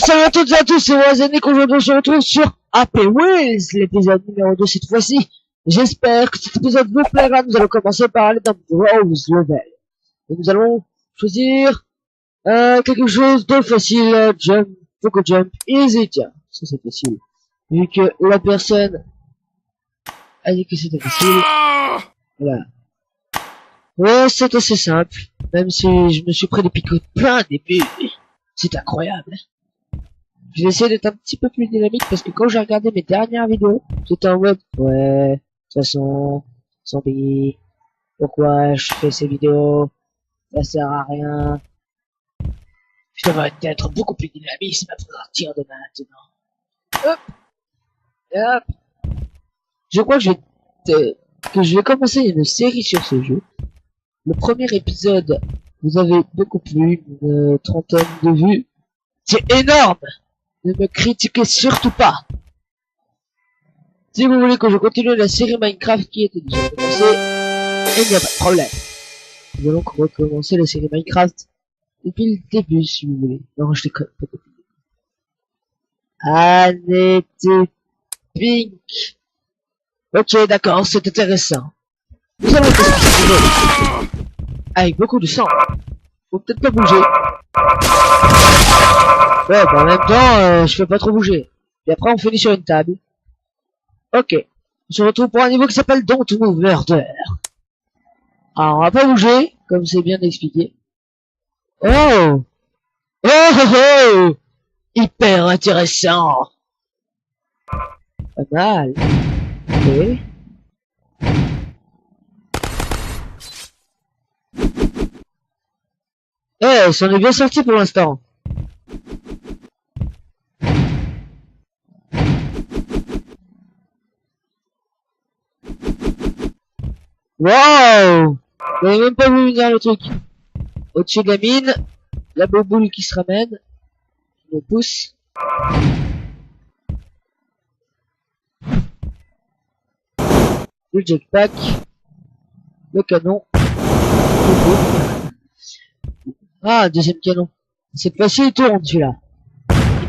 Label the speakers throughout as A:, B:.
A: Salut à toutes et à tous, c'est Wazanik. Aujourd'hui on se retrouve sur AP Wheels, l'épisode numéro 2 cette fois-ci. J'espère que cet épisode vous plaira. Nous allons commencer par aller dans Browse Level. Et nous allons choisir quelque chose de facile. Jump, Poco Jump, Easy. Tiens, ça c'est facile. Vu que la personne a dit que c'était facile. Voilà. Ouais, c'est assez simple. Même si je me suis pris des picots plein au début. C'est incroyable. Je vais essayer d'être un petit peu plus dynamique parce que quand j'ai regardé mes dernières vidéos, j'étais en mode ouais, de toute façon, zombie, pourquoi je fais ces vidéos, ça sert à rien. Je devrais être beaucoup plus dynamique à partir de maintenant. Hop, hop. Je crois que je vais commencer une série sur ce jeu. Le premier épisode, vous avez beaucoup plu, une trentaine de vues. C'est énorme! Ne me critiquez surtout pas. Si vous voulez que je continue la série Minecraft qui était déjà commencée, il n'y a pas de problème. Nous allons recommencer la série Minecraft depuis le début si vous voulez. Non, je déconne pas depuis le début. Annette Pink. Ok, d'accord, c'est intéressant. Nous allons tester avec beaucoup de sang. Faut peut-être pas bouger. Ouais, bah en même temps, je peux pas trop bouger. Et après, on finit sur une table. Ok. On se retrouve pour un niveau qui s'appelle Don't Move Murder. Alors, on va pas bouger, comme c'est bien expliqué. Oh! Oh, oh, oh! Hyper intéressant! Pas mal. Ok. Eh, ça en est bien sorti pour l'instant. Waouh! J'avais même pas vu venir le truc. Au-dessus de la mine, la boule qui se ramène. Je me pousse. Le jetpack. Le canon. Ah, deuxième canon. Cette fois-ci, il tourne celui-là.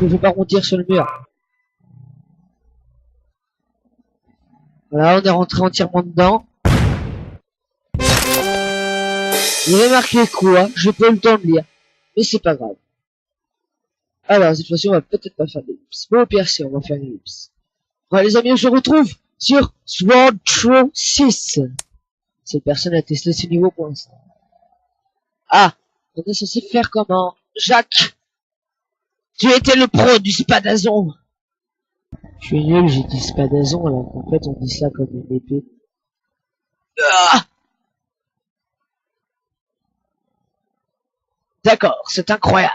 A: Il ne veut pas rebondir sur le mur. Voilà, on est rentré entièrement dedans. Il y avait marqué quoi? J'ai pas eu le temps de lire. Mais c'est pas grave. Alors, cette fois-ci, on va peut-être pas faire d'ellipse. Bon, au pire, si, on va faire une ellipse. Voilà, les amis, on se retrouve sur Sword Throw 6. Cette personne a testé ce niveau pour l'instant. Ah, on est censé faire comment? Jacques, tu étais le pro du spadazon. Je suis nul, j'ai dit spadazon, alors qu'en fait, on dit ça comme une épée. Ah! D'accord, c'est incroyable.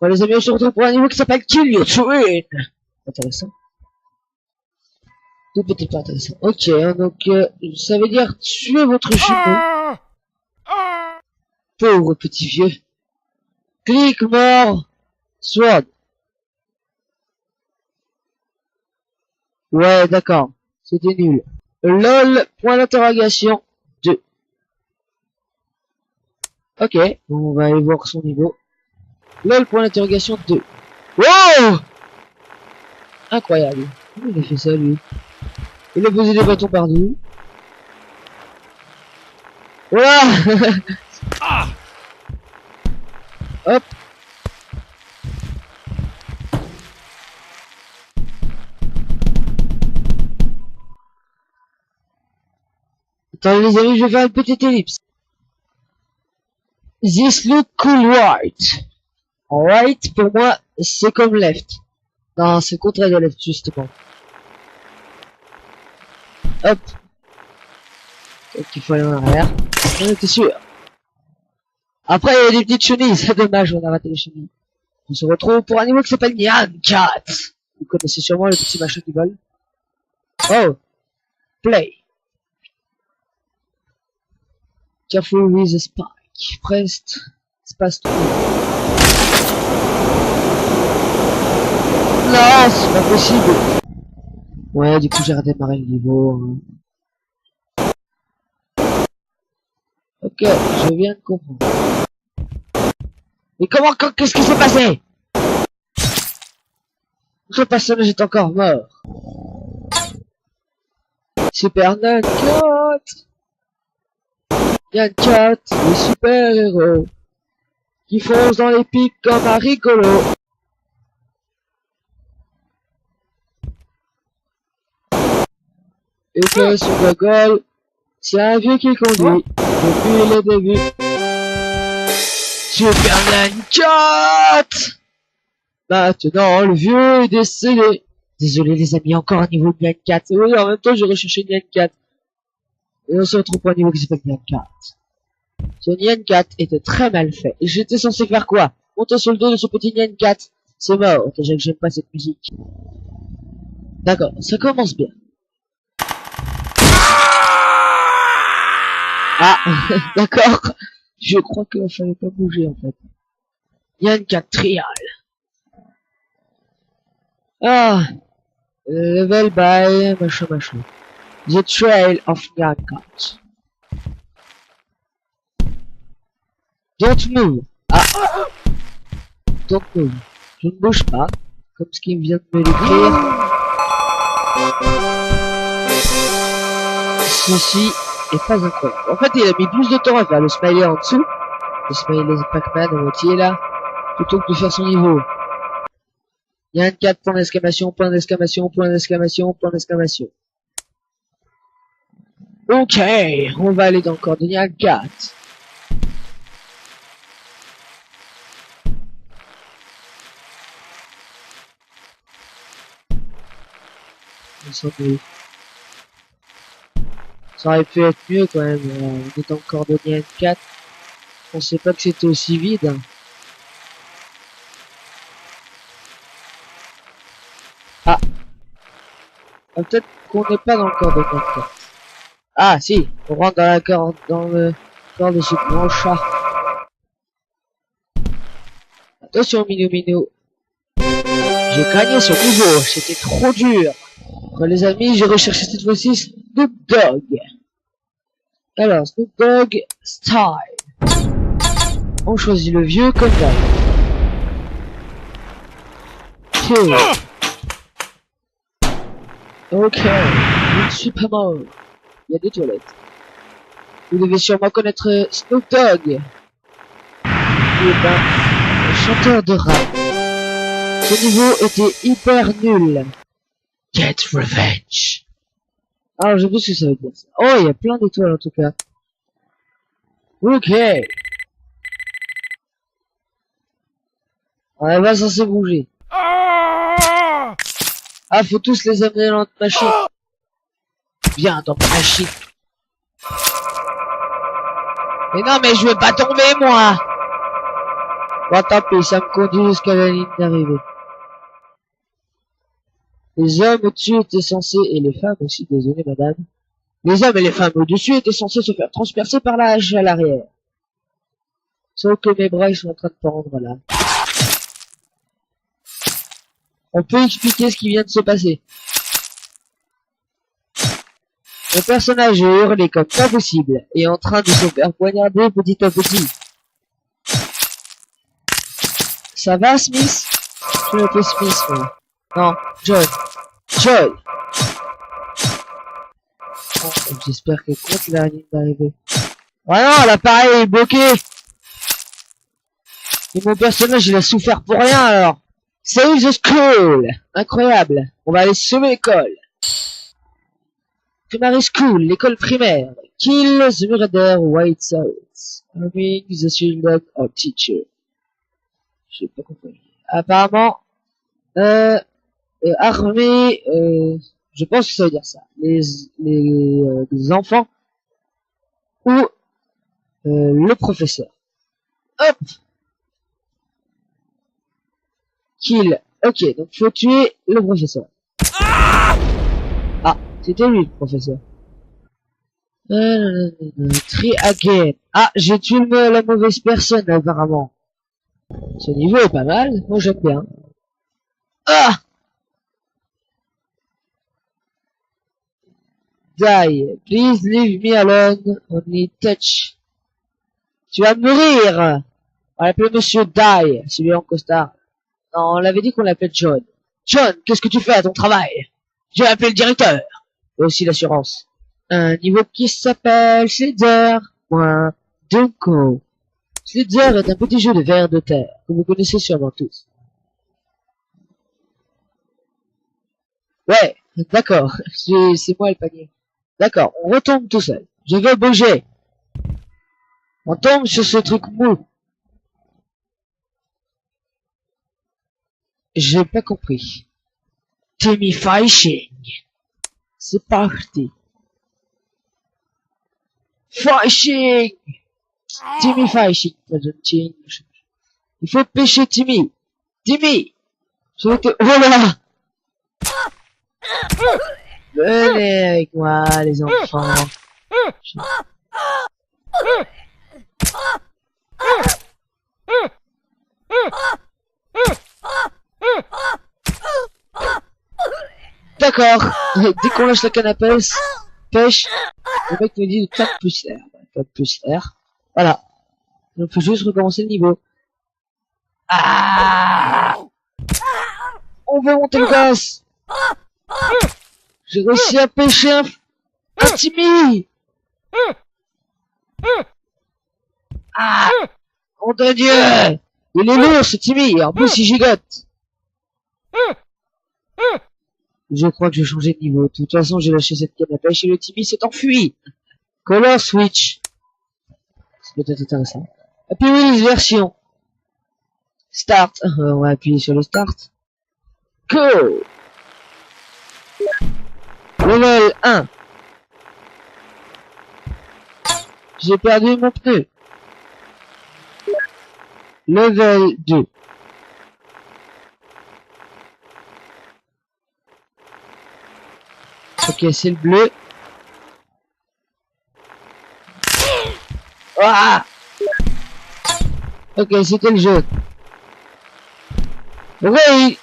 A: Bon, les amis, on se retrouve pour un niveau qui s'appelle Kill Your Twin. Intéressant. Tout peut-être pas intéressant. Ok, donc, ça veut dire tuer votre jumeau. Pauvre petit vieux. Clic mort. Sword. Ouais, d'accord. C'était nul. LOL, point d'interrogation, 2. Ok, on va aller voir son niveau. LOL, point d'interrogation, 2. Wow! Incroyable. Comment il a fait ça, lui? Il a posé des bâtons partout. Voilà. Hop. Attends les amis, je vais faire une petite ellipse. This look cool right. Right, pour moi, c'est comme left. Non, c'est le contraire de left, justement. Hop. Donc il faut aller en arrière. On était sûr. Après, il y a des petites chenilles, c'est dommage, on a raté les chenilles. On se retrouve pour un niveau qui s'appelle Nyan Cat. Vous connaissez sûrement le petit machin qui vole. Oh. Play. Careful with the spike. Pressed. Space to. Non, c'est pas possible. Ouais, du coup, j'ai redémarré le niveau. Ok, je viens de comprendre. Mais comment, qu'est-ce qui s'est passé? Notre personnage est encore mort. Super Nyan Cat. Nyan Cat, le super-héros, qui fonce dans les pics comme un rigolo. Et que son gogol, c'est un vieux qui conduit, depuis le début. Super Nyan Cat. Maintenant, le vieux est décédé. Désolé les amis, encore un niveau de Nyan Cat. Oui, en même temps, j'ai recherché Nyan Cat. Et on se retrouve pour un niveau qui s'appelle Nyan Cat. Ce Nyan Cat était très mal fait. Et j'étais censé faire quoi? Monter sur le dos de ce petit Nyan Cat. C'est mort, déjà que j'aime pas cette musique. D'accord, ça commence bien. Ah, d'accord. Je crois qu'il fallait pas bouger en fait. Nyan Cat Trial. Ah, level by machin machin. The Trail of Nyan Cat. Don't move. Ah, don't move. Je ne bouge pas, comme ce qu'il vient de me l'écrire. Ceci est pas incroyable. En fait, il a mis plus de temps à faire le smiley en dessous, le smiley Pac-Man à moitié là, plutôt que de faire son niveau. Nyan Cat, point d'exclamation, point d'exclamation, point d'exclamation, point d'exclamation. Ok, on va aller dans le corps de Nyan Cat. Ça aurait pu être mieux quand même, on est dans le corps de Nyan Cat. Je pensais pas que c'était aussi vide. Ah, peut-être qu'on n'est pas dans le corps de Nyan Cat. Ah si, on rentre dans le corps de ce grand chat. Attention Minou Minou. J'ai gagné ce niveau, c'était trop dur. Après les amis, j'ai recherché cette fois-ci Snoop Dogg. Alors, Snoop Dogg Style. On choisit le vieux comme ça. Ok, je ne suis pas mort. Il y a des toilettes. Vous devez sûrement connaître Snoop Dogg. Il est un chanteur de rap. Ce niveau était hyper nul. Get revenge. Alors, je sais pas ce que ça veut dire. Oh, il y a plein d'étoiles en tout cas. Ok. On est pas censé bouger. Ah, faut tous les amener dans notre machine. Viens dans ta machine. Mais non, mais je vais pas tomber, moi. Bon, tant pis, ça me conduit jusqu'à la ligne d'arrivée. Les hommes au-dessus étaient censés, et les femmes aussi, désolé madame. Les hommes et les femmes au-dessus étaient censés se faire transpercer par la hache à l'arrière. Sauf que mes bras, ils sont en train de pendre, là. On peut expliquer ce qui vient de se passer. Mon personnage est hurlé comme pas possible, et en train de se faire poignarder petit à petit. Ça va, Smith? Je m'appelle Smith, moi. Non, John. John! Oh, j'espère qu'elle compte la ligne d'arrivée. Ah non, l'appareil est bloqué! Et mon personnage, il a souffert pour rien, alors. Save the school! Incroyable. On va aller sauver l'école. Primary school, l'école primaire. Kill the murder white souls. Harming the children of teacher. J'ai pas compris. Apparemment, armer, je pense que ça veut dire ça. Les enfants ou le professeur. Hop. Kill. Ok, donc faut tuer le professeur. Ah, c'était lui le professeur. Try again. Ah, j'ai tué la mauvaise personne apparemment. Ce niveau est pas mal, moi j'aime bien. Ah! Die. Please leave me alone. Only touch. Tu vas mourir. On l'appelle Monsieur Die, celui en costard. Non, on l'avait dit qu'on l'appelle John. John, qu'est-ce que tu fais à ton travail? Je vais appeler le directeur. Et aussi l'assurance. Un niveau qui s'appelle Slither. Moins Dunko. Slither est un petit jeu de vers de terre que vous connaissez sûrement tous. Ouais, d'accord. C'est moi le panier. D'accord, on retombe tout seul. Je veux bouger. On tombe sur ce truc mou. J'ai pas compris. Timmy Fishing. C'est parti. Fishing. Timmy Fishing. Il faut pêcher Timmy. Timmy. Oh là. Venez avec moi, les enfants. D'accord. Dès qu'on lâche la canne à pêche, le mec me dit 4 plus R. 4 plus R. Voilà. Donc, faut juste recommencer le niveau. Ah! On veut monter le gaz. J'ai réussi à pêcher un Timmy. Ah! Mon Dieu! Il est lourd, ce Timmy. En plus, il gigote. Je crois que je vais changer de niveau. De toute façon, j'ai lâché cette canne à pêche et le Timmy s'est enfui. Color switch. C'est peut-être intéressant. Happy Wheels version. Start. On va appuyer sur le start. Go! Level 1. J'ai perdu mon pneu. Level 2. Ok, c'est le bleu. Ah! Ok, c'était le jaune. Ouais,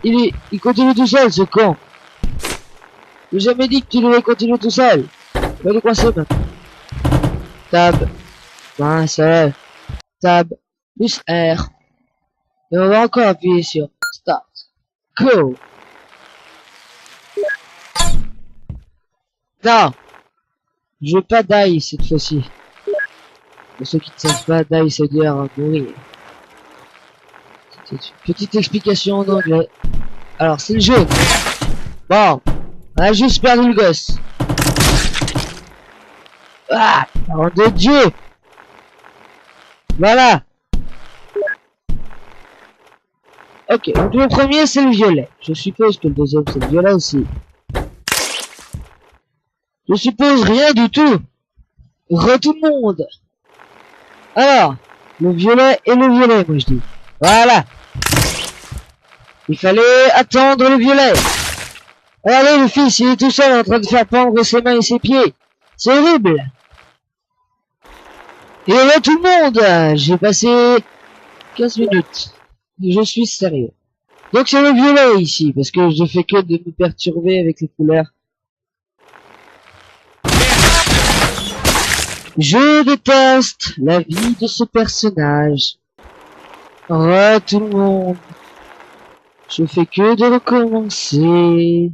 A: il continue tout seul, ce con. J'ai jamais dit que tu devais continuer tout seul. Va le coincer maintenant. Tab. Ben, seul. Tab. Plus R. Et on va encore appuyer sur Start. Go. Non. Je veux pas die cette fois-ci. Pour ceux qui ne savent pas, die ça veut dire mourir. C'est une petite explication en anglais. Alors, c'est le jaune. Bon. On a juste perdu le gosse. Ah, parole de Dieu. Voilà. Ok, donc le premier c'est le violet. Je suppose que le deuxième c'est le violet aussi. Je suppose rien du tout. Tout le monde. Alors, le violet et le violet, moi je dis. Voilà. Il fallait attendre le violet. Regardez le fils, il est tout seul en train de faire pendre ses mains et ses pieds. C'est horrible. Et là tout le monde. J'ai passé 15 minutes. Je suis sérieux. Donc c'est le violet ici, parce que je fais que de me perturber avec les couleurs. Je déteste la vie de ce personnage. Oh tout le monde. Je fais que de recommencer.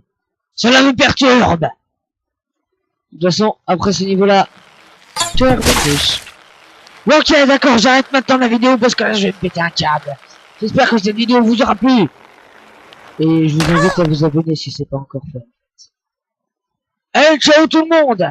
A: Cela me perturbe. De toute façon, après ce niveau-là, ok, d'accord, j'arrête maintenant la vidéo parce que là, je vais me péter un câble. J'espère que cette vidéo vous aura plu. Et je vous invite à vous abonner si c'est pas encore fait. Allez, ciao tout le monde!